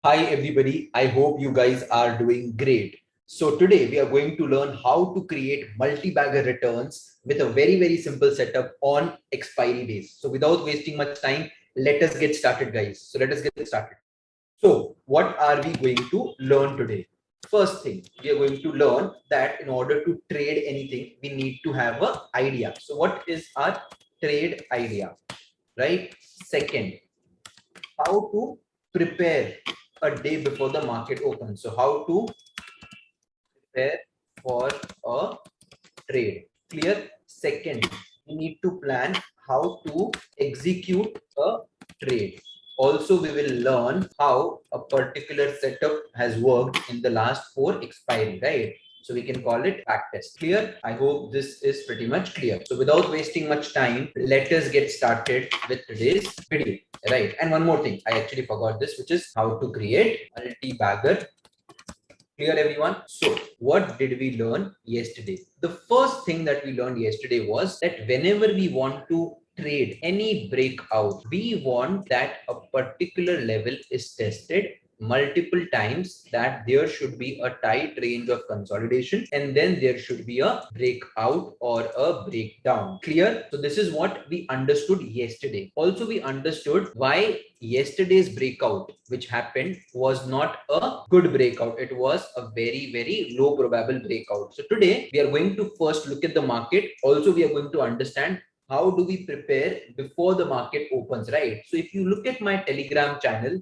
Hi everybody, I hope you guys are doing great. So today we are going to learn how to create multi-bagger returns with a very simple setup on expiry days. So without wasting much time, let us get started guys. So let us get started. So what are we going to learn today? First thing, we are going to learn that in order to trade anything, we need to have an idea. So what is our trade idea, right? Second, how to prepare a day before the market opens. So how to prepare for a trade. Clear? Second, we need to plan how to execute a trade. Also, we will learn how a particular setup has worked in the last 4 expiry, right? So we can call it backtest. Clear? I hope this is pretty much clear. So without wasting much time, let us get started with today's video. Right. And one more thing, I actually forgot this, which is how to create multi-bagger. Clear, everyone? So what did we learn yesterday? The first thing that we learned yesterday was that whenever we want to trade any breakout, we want that a particular level is tested multiple times, that there should be a tight range of consolidation, and then there should be a breakout or a breakdown. Clear? So this is what we understood yesterday. Also, we understood why yesterday's breakout which happened was not a good breakout. It was a very low probable breakout. So today we are going to first look at the market. Also, we are going to understand how do we prepare before the market opens, right? So if you look at my Telegram channel,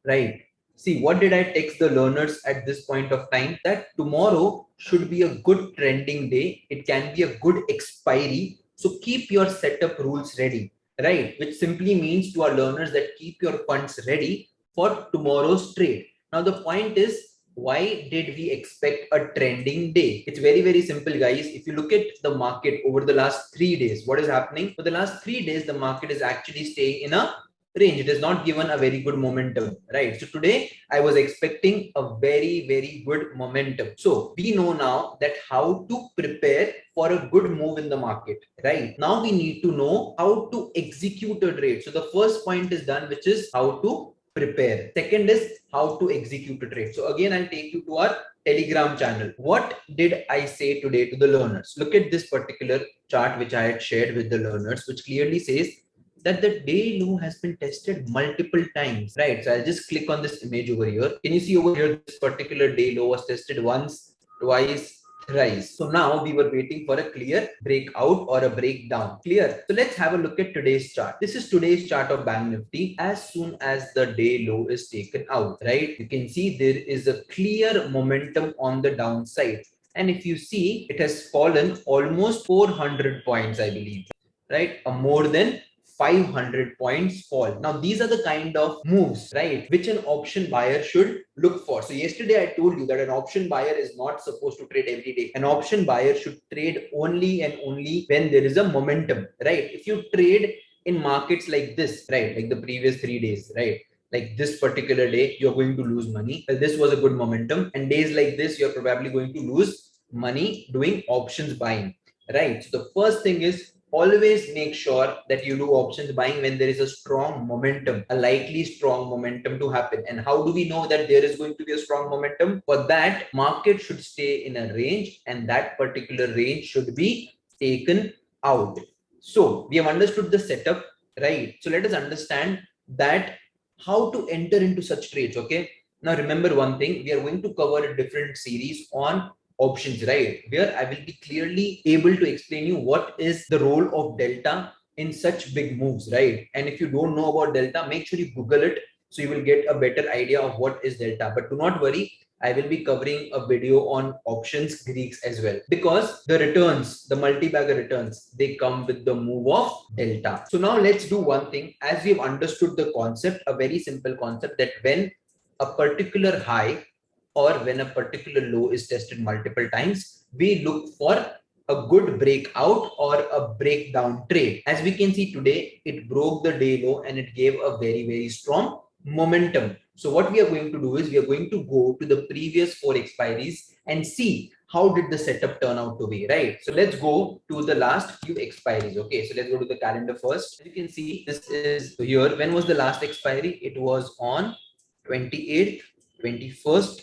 right, see, what did I text the learners at this point of time? That tomorrow should be a good trending day. It can be a good expiry. So keep your setup rules ready, right? Which simply means to our learners that keep your funds ready for tomorrow's trade. Now, the point is, why did we expect a trending day? It's very simple, guys. If you look at the market over the last 3 days, what is happening? For the last 3 days, the market is actually staying in a range. It is not given a very good momentum, right? So today I was expecting a very good momentum. So we know now that how to prepare for a good move in the market, right? Now we need to know how to execute a trade. So the first point is done, which is how to prepare. Second is how to execute a trade. So again, I'll take you to our Telegram channel. What did I say today to the learners? Look at this particular chart which I had shared with the learners, which clearly says that the day low has been tested multiple times, right? So I'll just click on this image over here. Can you see over here, this particular day low was tested once, twice, thrice. So now we were waiting for a clear breakout or a breakdown. Clear? So let's have a look at today's chart. This is today's chart of Bank Nifty. As soon as the day low is taken out, right, you can see there is a clear momentum on the downside. And if you see, it has fallen almost 400 points, I believe, right? A more than 500 points fall. Now, these are the kind of moves, right, which an option buyer should look for. So yesterday I told you that an option buyer is not supposed to trade every day. An option buyer should trade only and only when there is a momentum, right? If you trade in markets like this, right, like the previous 3 days, right, like this particular day, you're going to lose money. Well, this was a good momentum, and days like this, you're probably going to lose money doing options buying, right? So the first thing is, always make sure that you do options buying when there is a strong momentum, a likely strong momentum to happen. And how do we know that there is going to be a strong momentum? For that, market should stay in a range, and that particular range should be taken out. So we have understood the setup, right? So let us understand that how to enter into such trades. Okay, now remember one thing, we are going to cover a different series on options, right, where I will be clearly able to explain you what is the role of delta in such big moves, right? And if you don't know about delta, make sure you Google it, so you will get a better idea of what is delta. But do not worry, I will be covering a video on options Greeks as well, because the returns, the multi-bagger returns, they come with the move of delta. So now let's do one thing. As we've understood the concept, a very simple concept, that when a particular high or when a particular low is tested multiple times, we look for a good breakout or a breakdown trade. As we can see today, it broke the day low and it gave a very strong momentum. So what we are going to do is, we are going to go to the previous 4 expiries and see how did the setup turn out to be, right? So let's go to the last few expiries. Okay, so let's go to the calendar first. As you can see, this is here. When was the last expiry? It was on 28th, 21st,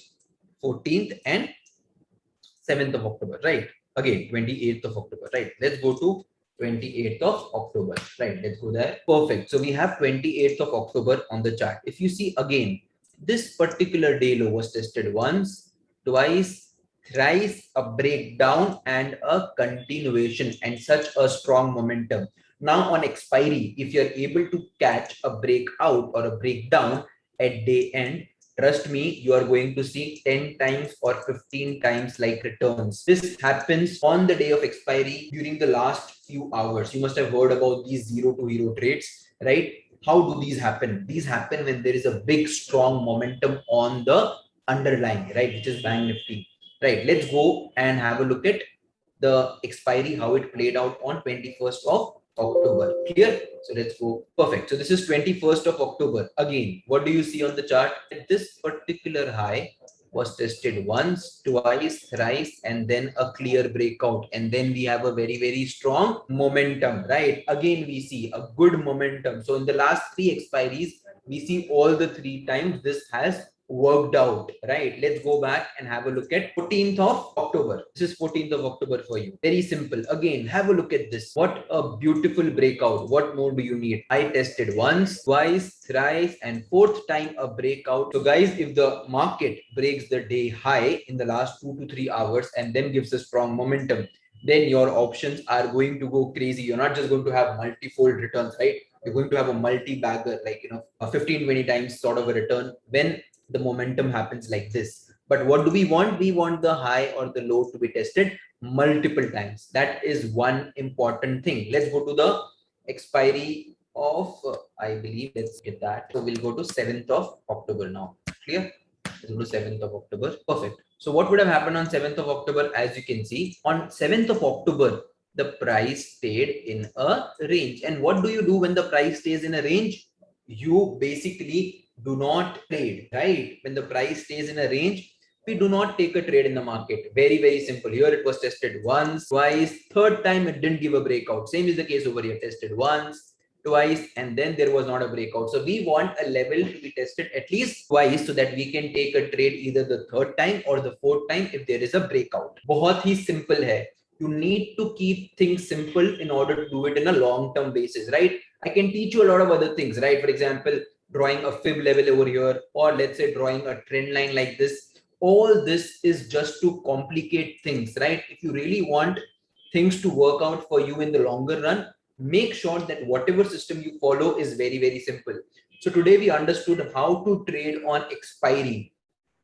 14th, and 7th of October, right? Again, 28th of October, right? Let's go to 28th of October, right? Let's go there. Perfect. So we have 28th of October on the chart. If you see again, this particular day low was tested once, twice, thrice, a breakdown and a continuation, and such a strong momentum. Now on expiry, if you're able to catch a breakout or a breakdown at day end, trust me, you are going to see 10 times or 15 times like returns. This happens on the day of expiry during the last few hours. You must have heard about these zero to hero trades, right? How do these happen? These happen when there is a big strong momentum on the underlying, right? Which is Bank Nifty, right? Let's go and have a look at the expiry, how it played out on 21st of October. Clear? So let's go. Perfect. So this is 21st of October. Again, what do you see on the chart? This particular high was tested once, twice, thrice, and then a clear breakout. And then we have a very, very strong momentum, right? Again, we see a good momentum. So in the last three expiries, we see all the three times this has worked out, right? Let's go back and have a look at 14th of October. This is 14th of October for you. Very simple. Again, have a look at this. What a beautiful breakout. What more do you need? I tested once, twice, thrice, and fourth time a breakout. So guys, if the market breaks the day high in the last 2 to 3 hours and then gives a strong momentum, then your options are going to go crazy. You're not just going to have multi-fold returns, right? You're going to have a multi-bagger, like, a 15, 20 times sort of a return when the momentum happens like this. But what do we want? We want the high or the low to be tested multiple times. That is one important thing. Let's go to the expiry of, I believe, let's get that. So we'll go to 7th of October now. Clear? Let's go to 7th of October. Perfect. So what would have happened on 7th of October? As you can see, on 7th of October, the price stayed in a range. And what do you do when the price stays in a range? You basically do not trade, right? When the price stays in a range, we do not take a trade in the market. Very, very simple. Here it was tested once, twice, third time it didn't give a breakout. Same is the case over here. Tested once, twice, and then there was not a breakout. So we want a level to be tested at least twice so that we can take a trade either the third time or the fourth time if there is a breakout. बहुत ही simple है. You need to keep things simple in order to do it in a long-term basis, right? I can teach you a lot of other things, right? For example, drawing a fib level over here, or let's say drawing a trend line like this. All this is just to complicate things, right? If you really want things to work out for you in the longer run, make sure that whatever system you follow is very, very simple. So today we understood how to trade on expiry.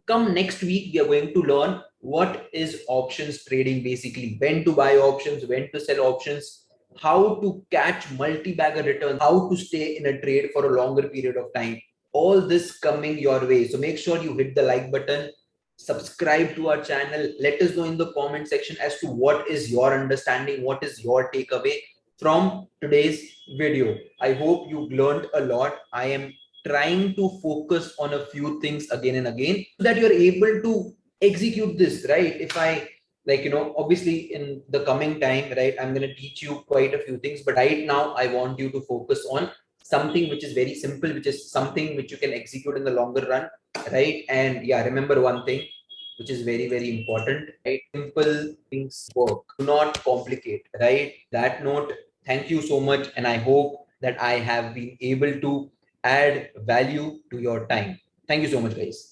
Come next week, we are going to learn what is options trading, basically when to buy options, when to sell options, how to catch multi-bagger returns, how to stay in a trade for a longer period of time. All this coming your way. So make sure you hit the like button, subscribe to our channel. Let us know in the comment section as to what is your understanding, what is your takeaway from today's video. I hope you learned a lot. I am trying to focus on a few things again and again so that you're able to execute this, right? If I, like, obviously in the coming time, right, I'm going to teach you quite a few things, but right now I want you to focus on something which is very simple, which is something which you can execute in the longer run, right? And yeah, remember one thing which is very, very important, right? Simple things work. Do not complicate, right? That note, thank you so much. And I hope that I have been able to add value to your time. Thank you so much, guys.